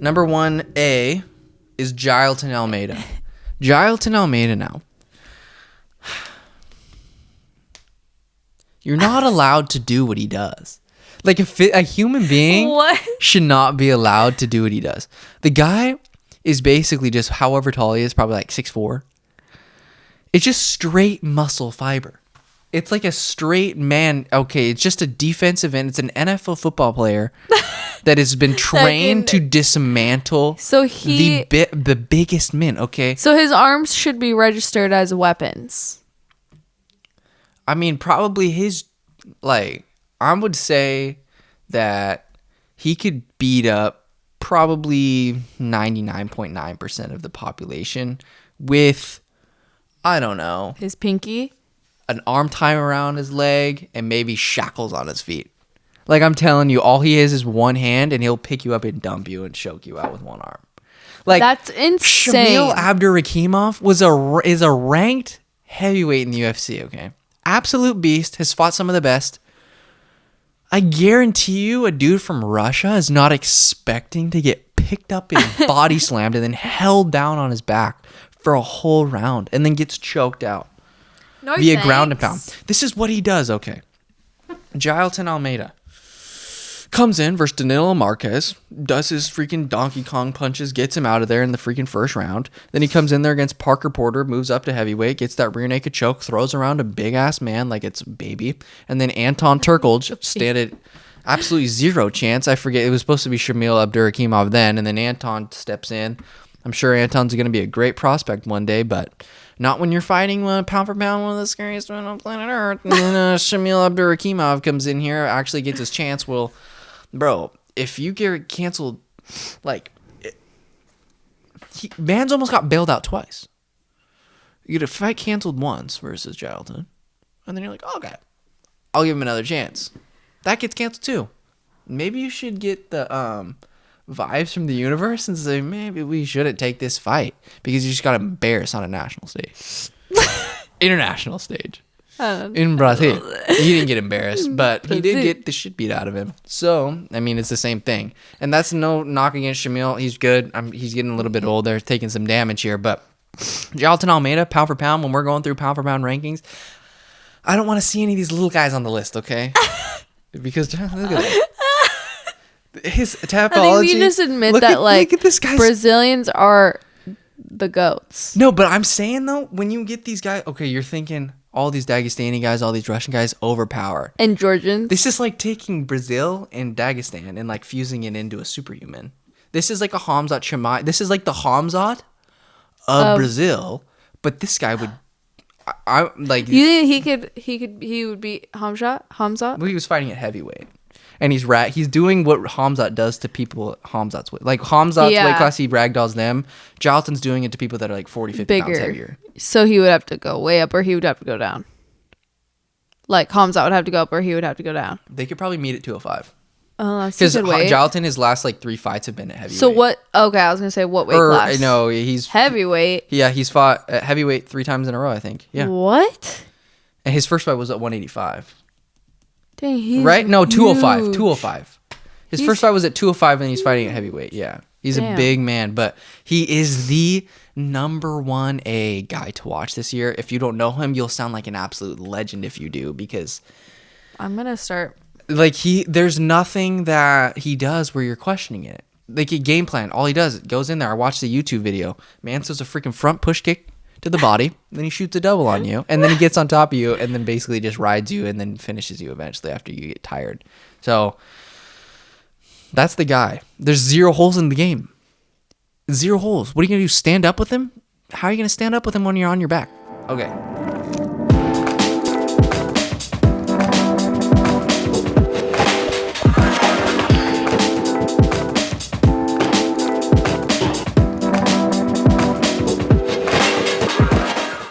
Number 1A is Jailton Almeida. Jailton Almeida now. You're not allowed to do what he does. Like a human being should not be allowed to do what he does. The guy is basically just however tall he is, probably like 6'4". It's just straight muscle fiber. It's like a straight man. Okay, it's just a defensive end. It's an NFL football player that has been trained to dismantle the biggest men. Okay, so his arms should be registered as weapons. I mean, probably I would say that he could beat up probably 99.9% of the population with, I don't know, his pinky, an arm tie around his leg, and maybe shackles on his feet. Like, I'm telling you, all he is one hand, and he'll pick you up and dump you and choke you out with one arm. Like, that's insane. Shamil Abdurakhimov is a ranked heavyweight in the UFC. Okay, absolute beast. Has fought some of the best. I guarantee you, a dude from Russia is not expecting to get picked up and body slammed and then held down on his back for a whole round and then gets choked out via ground and pound. This is what he does, okay. Jailton Almeida comes in versus Danilo Marquez, does his freaking Donkey Kong punches, gets him out of there in the freaking first round. Then he comes in there against Parker Porter, moves up to heavyweight, gets that rear naked choke, throws around a big-ass man like it's a baby. And then Anton Turkalj standed absolutely zero chance. I forget, it was supposed to be Shamil Abdurakhimov then, and then Anton steps in. I'm sure Anton's going to be a great prospect one day, but not when you're fighting pound for pound one of the scariest men on planet Earth. And then Shamil Abdurakhimov comes in here, actually gets his chance. Well, bro, if you get canceled, man's almost got bailed out twice. You get a fight canceled once versus Jailton, and then you're like, okay, I'll give him another chance. That gets canceled too. Maybe you should get the vibes from the universe and say, maybe we shouldn't take this fight because you just got embarrassed on a national stage. International stage. In Brazil. He didn't get embarrassed, but he did get the shit beat out of him. So, I mean, it's the same thing. And that's no knock against Shamil. He's good. He's getting a little bit older, taking some damage here. But Jailton Almeida, pound for pound, when we're going through pound for pound rankings, I don't want to see any of these little guys on the list, okay? Because look at him. His topology. I think we just admit that look at this guy's, Brazilians are the goats. No, but I'm saying, though, when you get these guys, okay, you're thinking all these Dagestani guys, all these Russian guys overpower. And Georgians. This is like taking Brazil and Dagestan and like fusing it into a superhuman. This is like a Hamzat Chimaev. This is like the Hamzat of Brazil, but this guy would I like. You think he would beat Hamzat? Well, he was fighting at heavyweight. And he's doing what Hamzat does to people Hamzat's weight. Like Hamzat's weight class, he ragdolls them. Jailton's doing it to people that are like 40, 50 pounds heavier. So he would have to go way up or he would have to go down. Like Hamzat would have to go up or he would have to go down. They could probably meet at 205. Oh, that's a good weight. Because Jailton, his last like 3 fights have been at heavyweight. So what? Okay, I was going to say what weight class? No, he's... Heavyweight? Yeah, he's fought at heavyweight 3 times in a row, I think. Yeah. What? And his first fight was at 185. Dang, he's right? No, 205. huge. 205. His first fight was at 205 and he's fighting at heavyweight. Yeah. He's a big man, but he is the number 1A guy to watch this year. If you don't know him, you'll sound like an absolute legend if you do, because I'm going to start. Like there's nothing that he does where you're questioning it. Like a game plan, all he does, goes in there. I watched the YouTube video. Man throws a freaking front push kick to the body, then he shoots a double on you, and then he gets on top of you, and then basically just rides you, and then finishes you eventually after you get tired. So that's the guy. There's 0 holes in the game. 0 holes. What are you gonna do? Stand up with him? How are you gonna stand up with him when you're on your back? Okay.